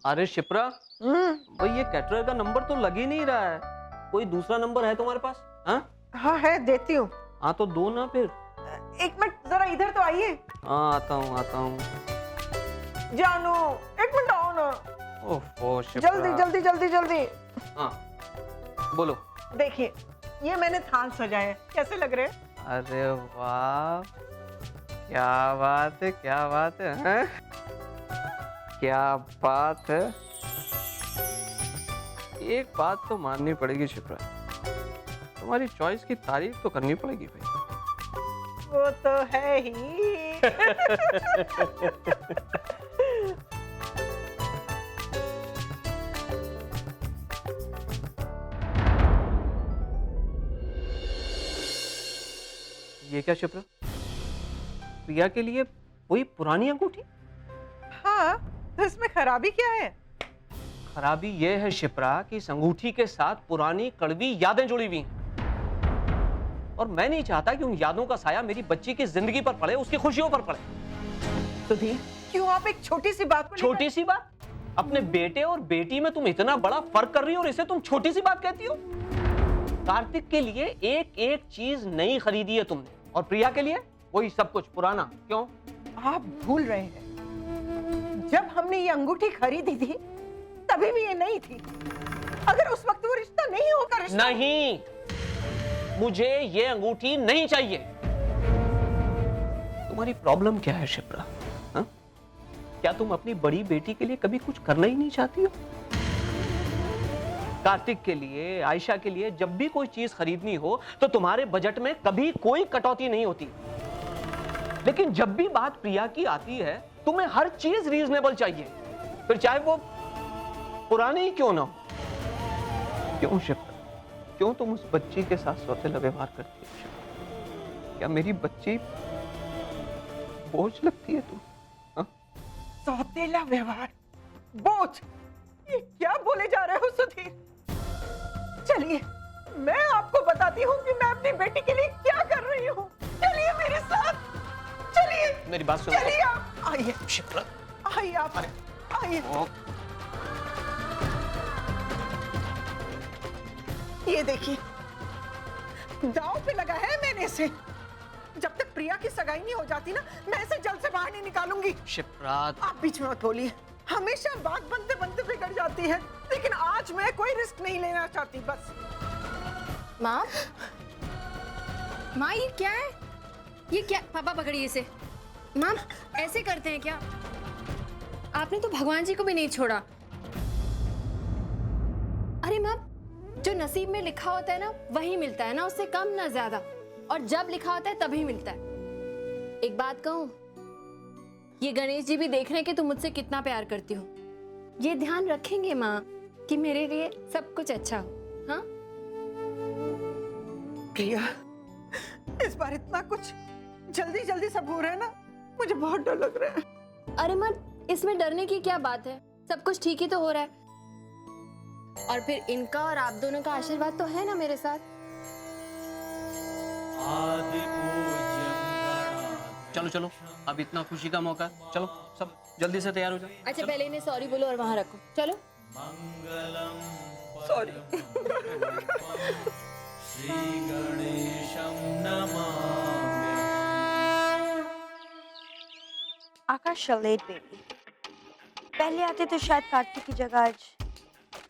अरे शिप्रा, भाई ये कैटरर का नंबर तो लग ही नहीं रहा है। कोई दूसरा नंबर है तुम्हारे पास? हाँ हाँ है, देती हूँ। हाँ तो दो ना फिर। एक मिनट जरा इधर तो आइए। हाँ आता हूँ। जानू एक मिनट आओ ना। ओहो शिप्रा। जल्दी जल्दी जल्दी जल्दी। हाँ बोलो। देखिए ये मैंने थाल सजाए हैं, कैसे लग रहे हैं? अरे वाह, क्या बात है, क्या बात है, हैं? क्या बात है। एक बात तो माननी पड़ेगी शिप्रा, तुम्हारी चॉइस की तारीफ तो करनी पड़ेगी भाई। वो तो है ही। ये क्या शिप्रा, प्रिया के लिए वही पुरानी अंगूठी? हाँ तो इसमें खराबी क्या है? खराबी ये है शिप्रा कि इस अंगूठी के साथ पुरानी कड़वी यादें जुड़ी हुई हैं। और मैं नहीं चाहता कि उन यादों का साया मेरी बच्ची की जिंदगी पर पड़े, उसकी खुशियों पर पड़े। सुधीर क्यों आप एक छोटी सी बात को छोटी सी बात? अपने बेटे और बेटी में तुम इतना बड़ा फर्क कर रही हो और इसे तुम छोटी सी बात कहती हो? कार्तिक के लिए एक एक चीज नई खरीदी है तुमने, और प्रिया के लिए वही सब कुछ पुराना। क्यों? आप भूल रहे हैं, जब हमने ये अंगूठी खरीदी थी तभी भी ये नहीं थी। अगर उस वक्त वो रिश्ता नहीं होता नहीं, मुझे ये अंगूठी नहीं चाहिए। तुम्हारी प्रॉब्लम क्या है शिप्रा? हाँ? क्या तुम अपनी बड़ी बेटी के लिए कभी कुछ करना ही नहीं चाहती हो? कार्तिक के लिए, आयशा के लिए जब भी कोई चीज खरीदनी हो तो तुम्हारे बजट में कभी कोई कटौती नहीं होती। लेकिन जब भी बात प्रिया की आती है तुम्हें हर चीज रीजनेबल चाहिए, फिर चाहे वो पुरानी ही क्यों ना हो। क्यों शिप्रा, क्यों तुम उस बच्ची के साथ सौतेला व्यवहार करती हो शिप्रा? क्या मेरी बच्ची बोझ लगती है तुम? हाँ? सौतेला व्यवहार, बोझ, ये क्या बोले जा रहे हो सुधीर? चलिए मैं आपको बताती हूँ कि मैं अपनी बेटी के लिए क्या कर रही हूँ। चलिए मेरे साथ, चलिए मेरी बात सुनो। चलिए आप आइए शिप्रा, आइए, आप आइए। ये देखिए दांव पे लगा है मैंने इसे। जब तक प्रिया की सगाई नहीं हो जाती ना, मैं इसे जल्द से बाहर नहीं निकालूंगी। शिप्रा, आप बीच में मत बोलिए, हमेशा बात बनते बनते बिगड़ जाती है। लेकिन आज मैं कोई रिस्क नहीं लेना चाहती। बस माँ, माँ ये क्या है? ये क्या? पापा पकड़िए इसे। माँ ऐसे करते हैं क्या? आपने तो भगवान जी को भी नहीं छोड़ा। अरे माँ, जो नसीब में लिखा होता है ना वही मिलता है ना, उससे कम ना ज्यादा। और जब लिखा होता है तभी मिलता है। एक बात कहूँ, ये गणेश जी भी देख रहे हैं कि तुम मुझसे कितना प्यार करती हो। ये ध्यान रखेंगे माँ कि मेरे लिए सब कुछ अच्छा हो। हाँ प्रिया, इस बार इतना कुछ जल्दी जल्दी सब हो रहा है ना, मुझे बहुत डर लग रहा है। अरे माँ, इसमें डरने की क्या बात है? सब कुछ ठीक ही तो हो रहा है। और फिर इनका और आप दोनों का आशीर्वाद तो है ना मेरे साथ। चलो चलो, अब इतना खुशी का मौका है। चलो सब जल्दी से तैयार हो जाओ। अच्छा पहले इन्हें सॉरी बोलो और वहां रखो। चलो। सॉरी। आकाश लेट बेबी, पहले आते तो शायद कार्तिक की जगह आज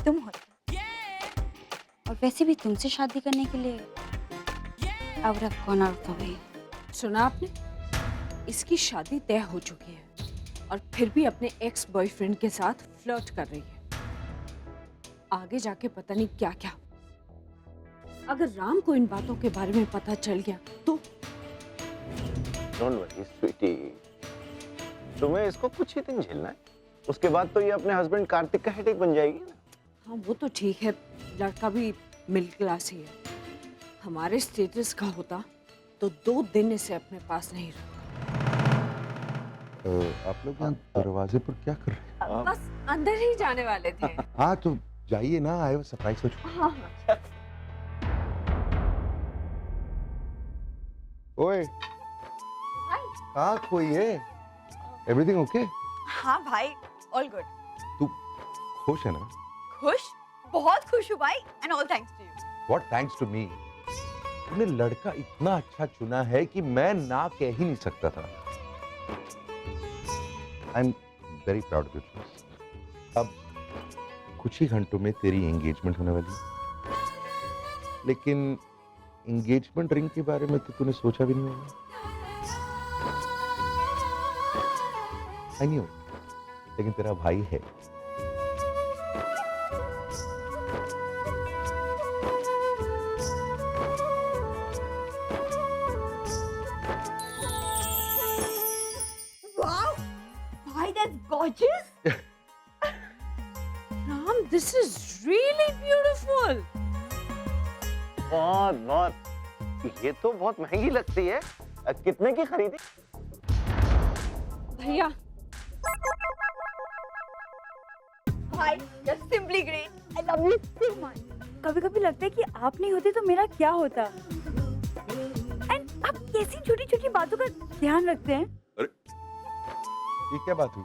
तुम होते। और वैसे भी तुमसे शादी करने के लिए I would have gone out of the way. सुना आपने? इसकी शादी तय हो चुकी है और फिर भी अपने एक्स बॉयफ्रेंड के साथ फ्लर्ट कर रही है। आगे जाके पता नहीं क्या क्या। अगर राम को इन बातों के बारे में पता चल गया तो? डोंट वरी स्वीटी, तुम्हें इसको कुछ ही दिन झेलना है, उसके बाद तो ये अपने हस्बैंड कार्तिक का हेडेक बन जाएगी ना। हाँ वो तो ठीक है, लड़का भी मिडिल क्लास ही है। हमारे स्टेटस का होता तो 2 दिन इसे अपने पास नहीं रखता। आप लोग यहाँ दरवाजे पर क्या कर रहे हैं? बस अंदर ही जाने वाले थे। हाँ तो जाइए ना, आए सरप्राइज हो चुका। हाँ हाँ। ओए, कहाँ कोई है? Everything okay? हाँ भाई, ऑल गुड। तू खुश है ना? खुश, बहुत खुश हूँ भाई, and all thanks to you. What thanks to me? तुमने लड़का इतना अच्छा चुना है कि मैं ना कह ही नहीं सकता था। I'm very proud of you. अब कुछ ही घंटों में तेरी एंगेजमेंट होने वाली है, लेकिन एंगेजमेंट रिंग के बारे में तो तूने सोचा भी नहीं होगा। I knew, लेकिन तेरा भाई है। Wow, भाई that's gorgeous. Ram, this is really beautiful. बहुत बहुत, ये तो बहुत महंगी लगती है। कितने की खरीदी? भैया, भाई you're simply great. I love you so much. कभी-कभी लगता है कि आप नहीं होते तो मेरा क्या होता। एंड आप कैसी छोटी-छोटी बातों का ध्यान रखते हैं। ये क्या बात हुई?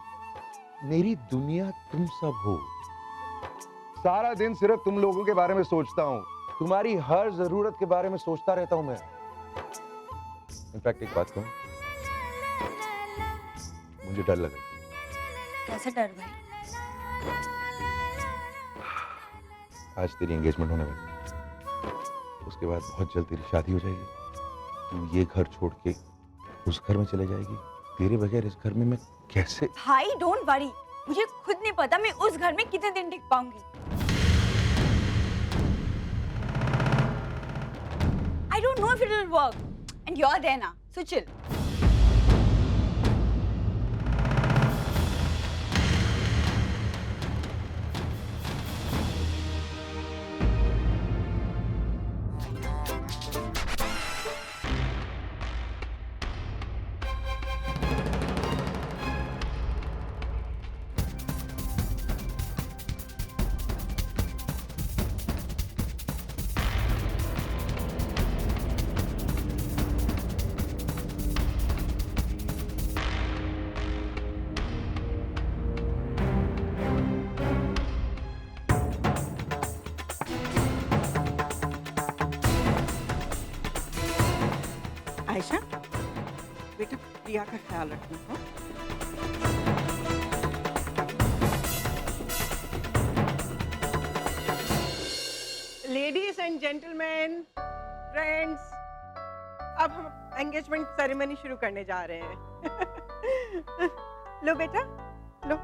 मेरी दुनिया तुम सब हो। सारा दिन सिर्फ तुम लोगों के बारे में सोचता हूँ। तुम्हारी हर जरूरत के बारे में सोचता रहता हूँ मैं। इनफैक्ट एक बात कहूँ, मुझे डर लगा। कैसे डर भाई? आज तेरी एंगेजमेंट होने वाली है, उसके बाद बहुत जल्द तेरी शादी हो जाएगी। तू ये घर छोड़ के उस घर में चले जाएगी। तेरे बगैर इस घर में मैं कैसे? भाई डोंट वरी, मुझे खुद नहीं पता मैं उस घर में कितने दिन टिक पाऊंगी। I don't know if it will work, and you're there now, so chill. Ayesha, बेटा प्रिया का ख्याल रखना। हाँ? लेडीज एंड जेंटलमैन, फ्रेंड्स, अब हम एंगेजमेंट सेरेमनी शुरू करने जा रहे हैं। लो बेटा, लो।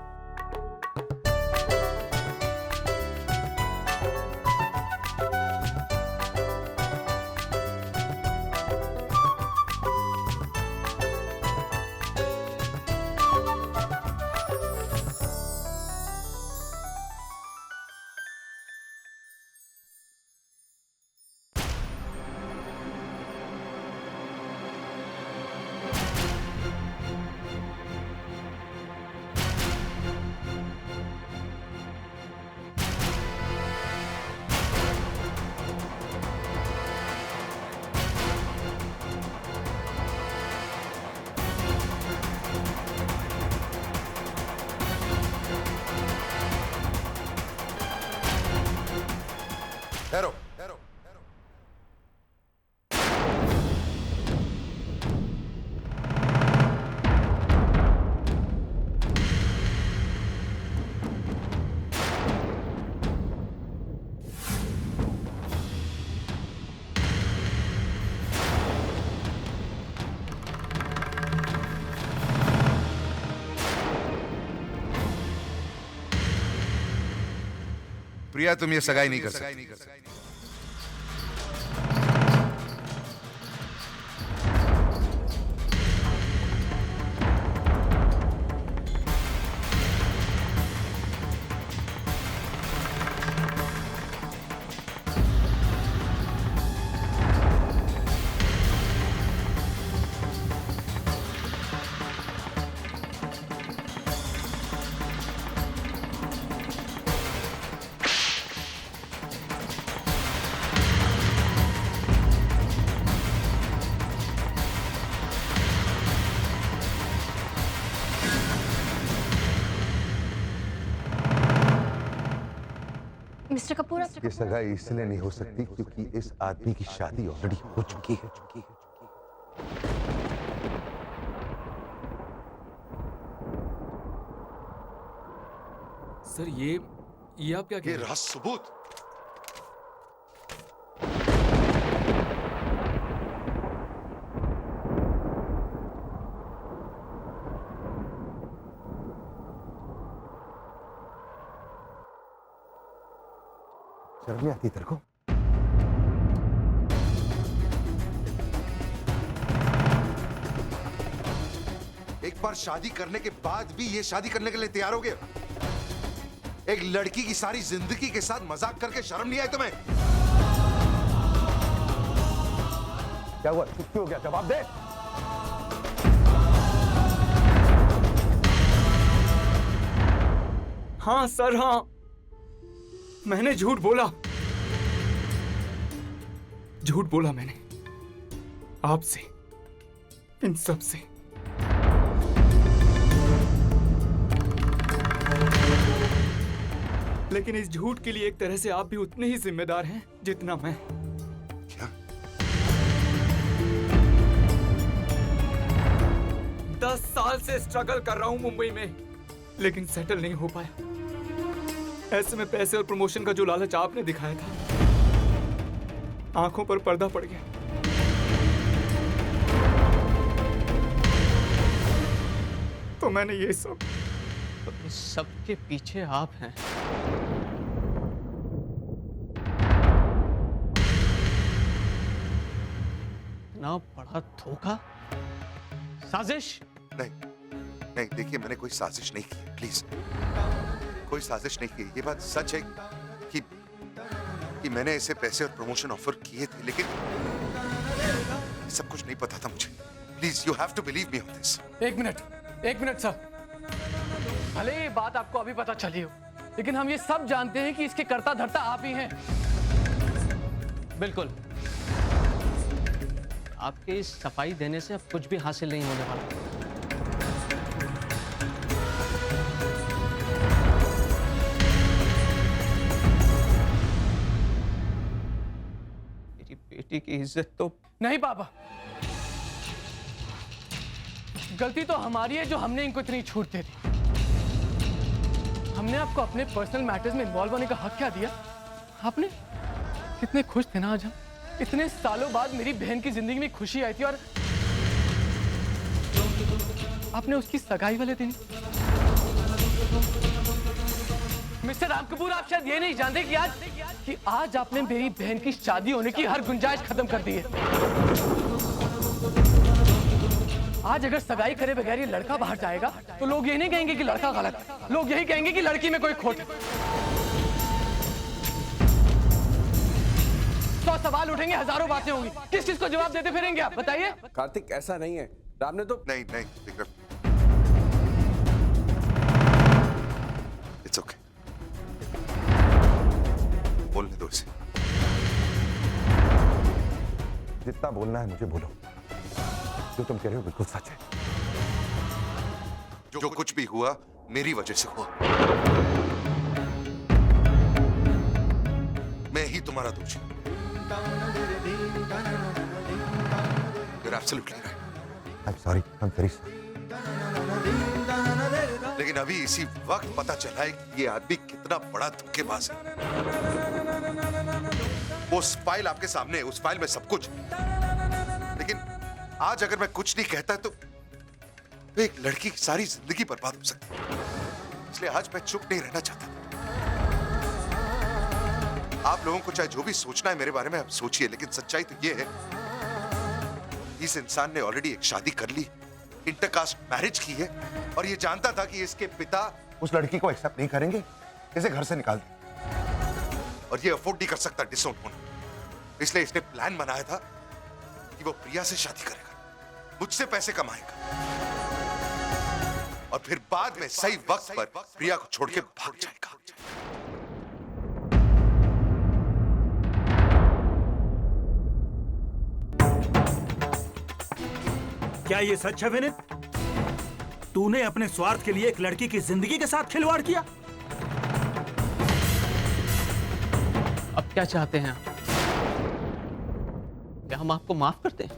ठहरो। प्रिया, तुम ये सगाई नहीं कर सकती। मिस्टर कपूर आप ये सगाई इसलिए नहीं हो सकती क्योंकि इस आदमी की शादी ऑलरेडी हो चुकी है। सर ये आप क्या कह ये रहे हैं? रहा सबूत। शर्म नहीं आती तेरे को? एक बार शादी करने के बाद भी ये शादी करने के लिए तैयार हो गए? एक लड़की की सारी जिंदगी के साथ मजाक करके शर्म नहीं आई तुम्हें? क्या हुआ? चुप क्यों हो गया? जवाब दे। हाँ सर, हाँ, मैंने झूठ बोला मैंने आपसे, इन सब से। लेकिन इस झूठ के लिए एक तरह से आप भी उतने ही जिम्मेदार हैं जितना मैं। क्या? 10 साल से स्ट्रगल कर रहा हूं मुंबई में, लेकिन सेटल नहीं हो पाया। ऐसे में पैसे और प्रमोशन का जो लालच आपने दिखाया था, आंखों पर पर्दा पड़ गया। तो मैंने ये सब तो इस सब के पीछे आप हैं। ना बड़ा धोखा, साजिश। नहीं देखिए, मैंने कोई साजिश नहीं की, प्लीज। कोई साजिश नहीं की। ये बात सच है कि मैंने इसे पैसे और प्रमोशन ऑफर किए थे, लेकिन ये सब कुछ नहीं पता था मुझे। Please, you have to believe me on this. एक मिनट सर। भले ये बात आपको अभी पता चली हो, लेकिन हम ये सब जानते हैं कि इसके कर्ता धर्ता आप ही हैं। बिल्कुल। आपके इस सफाई देने से अब कुछ भी हासिल नहीं होने वाला। मेरी बेटी की इज्जत तो नहीं पापा, गलती तो हमारी है जो हमने इनको इतनी छूट दे दी। हमने आपको अपने पर्सनल मैटर्स में इन्वॉल्व होने का हक क्या दिया? आपने कितने खुश थे ना आज हम। इतने सालों बाद मेरी बहन की जिंदगी में खुशी आई थी, और आपने उसकी सगाई वाले दिन। मिस्टर राम कपूर, आप शायद ये नहीं जानते कि आज आपने मेरी बहन की शादी होने की हर गुंजाइश खत्म कर दी है। आज अगर सगाई करे बगैर ये लड़का बाहर जाएगा तो लोग ये नहीं कहेंगे कि लड़का गलत है, लोग यही कहेंगे कि लड़की में कोई खोट है। 100 सवाल उठेंगे, हजारों बातें होंगी, किस चीज को जवाब देते फिरेंगे आप बताइए? कार्तिक, ऐसा नहीं है। राम ने तो नहीं विक्रम, इट्स ओके। बोलने दो इसे। जितना बोलना है मुझे बोलो। जो तुम कह रहे हो बिल्कुल सच है। जो कुछ भी हुआ मेरी वजह से हुआ। मैं ही तुम्हारा दोषी। You're absolutely right. I'm sorry, I'm very sorry. लेकिन अभी इसी वक्त पता चला है कि ये आदमी कितना बड़ा धोखेबाज है। वो फाइल आपके सामने है, उस फाइल में सब कुछ। लेकिन आज अगर मैं कुछ नहीं कहता तो एक लड़की की सारी जिंदगी बर्बाद हो सकती है। इसलिए आज मैं चुप नहीं रहना चाहता। आप लोगों को चाहे जो भी सोचना है मेरे बारे में आप सोचिए, लेकिन सच्चाई तो ये है, इस इंसान ने ऑलरेडी एक शादी कर ली, इंटरकास्ट मैरिज की है, और ये जानता था कि इसके पिता उस लड़की को एक्सेप्ट नहीं करेंगे, इसे घर से निकाल दे। और ये अफोर्ड नहीं कर सकता डिसोन होना। इसलिए इसने प्लान बनाया था कि वो प्रिया से शादी करेगा, मुझसे पैसे कमाएगा, और फिर बाद में सही वक्त पर प्रिया को छोड़ के भाग जाएगा। क्या ये सच है विनीत? तूने अपने स्वार्थ के लिए एक लड़की की जिंदगी के साथ खिलवाड़ किया? क्या चाहते हैं आप? क्या हम आपको माफ करते हैं?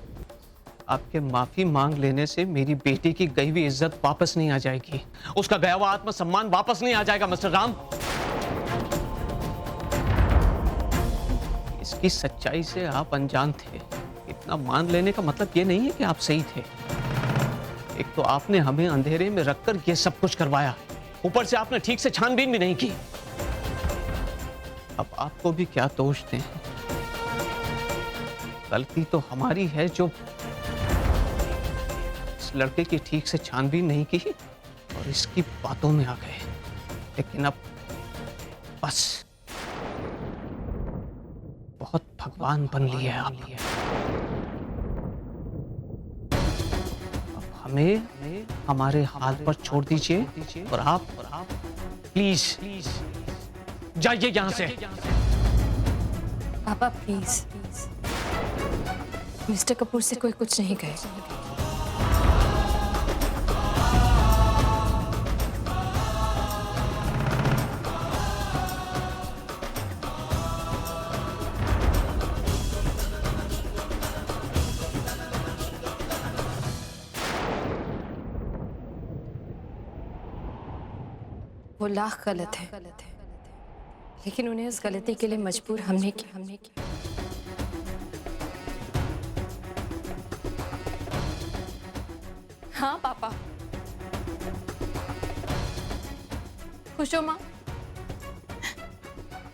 आपके माफी मांग लेने से मेरी बेटी की गई हुई इज्जत वापस नहीं आ जाएगी, उसका गया हुआ आत्मसम्मान वापस नहीं आ जाएगा मिस्टर राम। इसकी सच्चाई से आप अनजान थे। इतना मान लेने का मतलब ये नहीं है कि आप सही थे। एक तो आपने हमें अंधेरे में रखकर ये सब कुछ करवाया, ऊपर से आपने ठीक से छानबीन भी नहीं की। अब आपको भी क्या दोष दें? गलती तो हमारी है जो इस लड़के की ठीक से छानबीन नहीं की और इसकी बातों में आ गए। लेकिन अब बस बहुत भगवान बन लिए आप। अब हमें हमारे हाथ पर छोड़ दीजिए और आप प्लीज जाइए यहां से। पापा प्लीज, मिस्टर कपूर से कोई कुछ नहीं कहे। वो लाख गलत है, लेकिन उन्हें उस गलती के लिए मजबूर हमने किया। हाँ पापा, खुश हो माँ?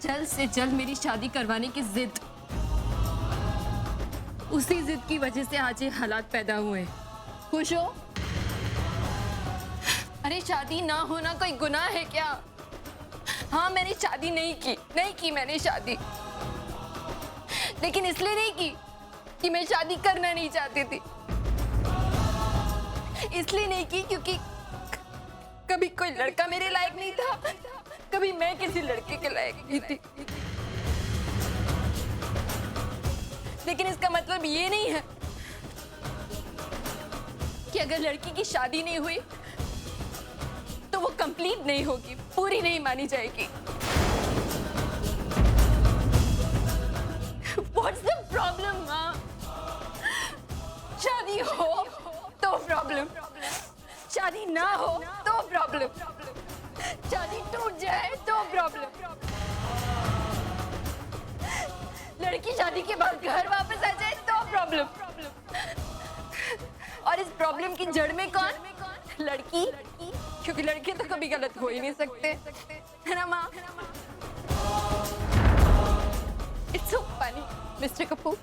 जल्द से जल्द मेरी शादी करवाने की जिद, उसी जिद की वजह से आज ये हालात पैदा हुए। खुश हो? अरे शादी ना होना कोई गुनाह है क्या? हाँ मैंने शादी नहीं की मैंने शादी, लेकिन इसलिए नहीं की कि मैं शादी करना नहीं चाहती थी। इसलिए नहीं की क्योंकि कभी कोई लड़का मेरे लायक नहीं था, कभी मैं किसी लड़के के लायक नहीं थी। लेकिन इसका मतलब ये नहीं है कि अगर लड़की की शादी नहीं हुई तो वो कंप्लीट नहीं होगी, पूरी नहीं मानी जाएगी। What's the problem, माँ? शादी हो तो प्रॉब्लम, शादी ना हो तो प्रॉब्लम, शादी टूट जाए तो प्रॉब्लम, लड़की शादी के बाद घर वापस आ जाए तो प्रॉब्लम। और इस प्रॉब्लम की जड़ में कौन? लड़की, क्योंकि लड़के तो कभी गलत हो ही नहीं सकते, है ना माँ? It's so funny, mister Kapoor.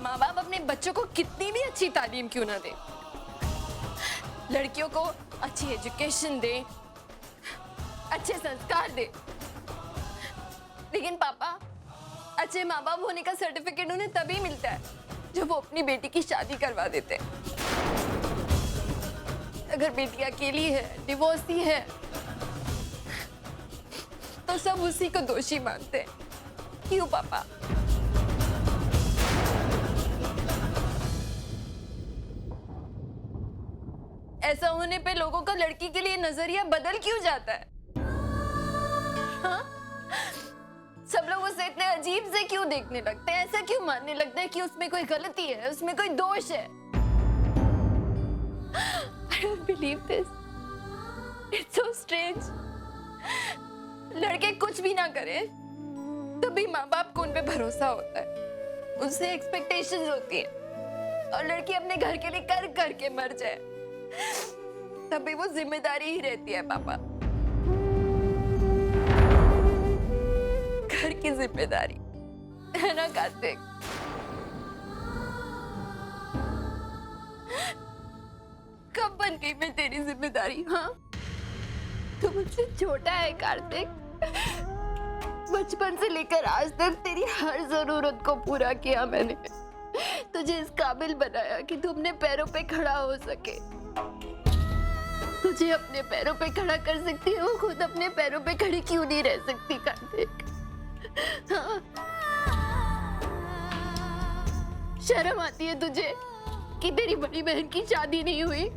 माँ बाप अपने बच्चों को कितनी भी अच्छी तालीम क्यों ना दे, लड़कियों को अच्छी एजुकेशन दे, अच्छे संस्कार दे, लेकिन पापा अच्छे माँ बाप होने का सर्टिफिकेट उन्हें तभी मिलता है जब वो अपनी बेटी की शादी करवा देते हैं। अगर बेटी अकेली है, डिवोर्सी है, तो सब उसी को दोषी मानते हैं। क्यों पापा? ऐसा होने पे लोगों का लड़की के लिए नजरिया बदल क्यों जाता है? हाँ? सब लोग उसे इतने अजीब से क्यों देखने लगते हैं? ऐसा क्यों मानने लगते हैं कि उसमें कोई गलती है, उसमें कोई दोष है? I don't believe this. It's so strange. लड़के कुछ भी ना करें तभी माँ बाप को उन पे भरोसा होता है, उनसे एक्सपेक्टेशंस होती है, और लड़की अपने घर के लिए कर करके मर जाए तभी वो जिम्मेदारी ही रहती है पापा। घर की जिम्मेदारी है ना कार्तिक? कब बन गई मैं तेरी जिम्मेदारी? हाँ, तू मुझसे छोटा है कार्तिक। बचपन से लेकर आज तक तेरी हर जरूरत को पूरा किया मैंने, तुझे इस काबिल बनाया कि तू अपने पैरों पे खड़ा हो सके। तुझे अपने पैरों पे खड़ा कर सकती है, वो खुद अपने पैरों पे खड़ी क्यों नहीं रह सकती कार्तिक? हाँ? शर्म आती है तुझे कि तेरी बड़ी बहन की शादी नहीं हुई?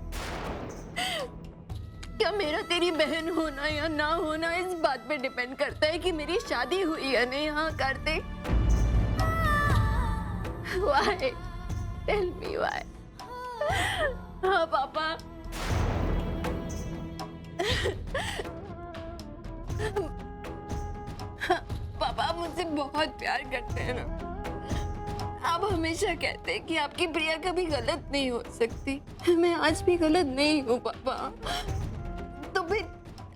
क्या मेरा तेरी बहन होना या ना होना इस बात पे डिपेंड करता है कि मेरी शादी हुई या नहीं? हाँ Kartik, why? Tell me why? हाँ पापा, पापा आप मुझसे बहुत प्यार करते हैं ना। आप हमेशा कहते हैं कि आपकी प्रिया कभी गलत नहीं हो सकती। मैं आज भी गलत नहीं हूँ पापा। तो फिर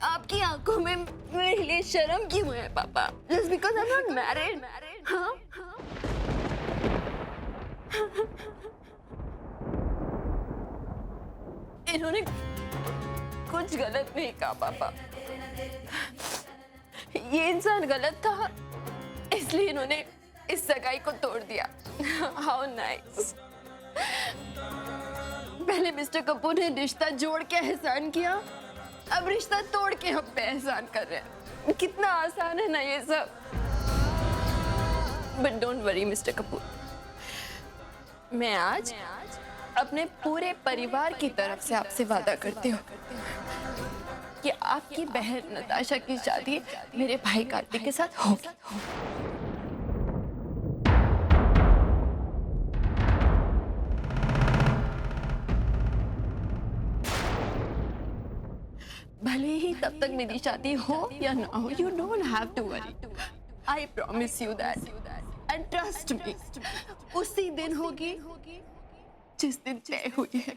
आपकी आंखों में मेरे लिए शर्म क्यों है पापा? Just because I'm not married? हाँ? इन्होंने कुछ गलत नहीं कहा पापा। ये इंसान गलत था, इसलिए इन्होंने इस सगाई को तोड़ दिया। How nice. पहले मिस्टर कपूर ने रिश्ता जोड़ के एहसान किया, अब रिश्ता तोड़ के हम पे एहसान कर रहे हैं। कितना आसान है ना ये सब। But don't worry mister Kapoor, मैं आज अपने पूरे परिवार की तरफ से आपसे वादा करती हूँ कि आपकी बहन नताशा की शादी मेरे भाई कार्तिक के साथ होगी। भले ही तब तक मेरी शादी हो या ना हो, you don't have to worry. I promise you that. And trust me, उसी दिन होगी जिस दिन तय हुई है।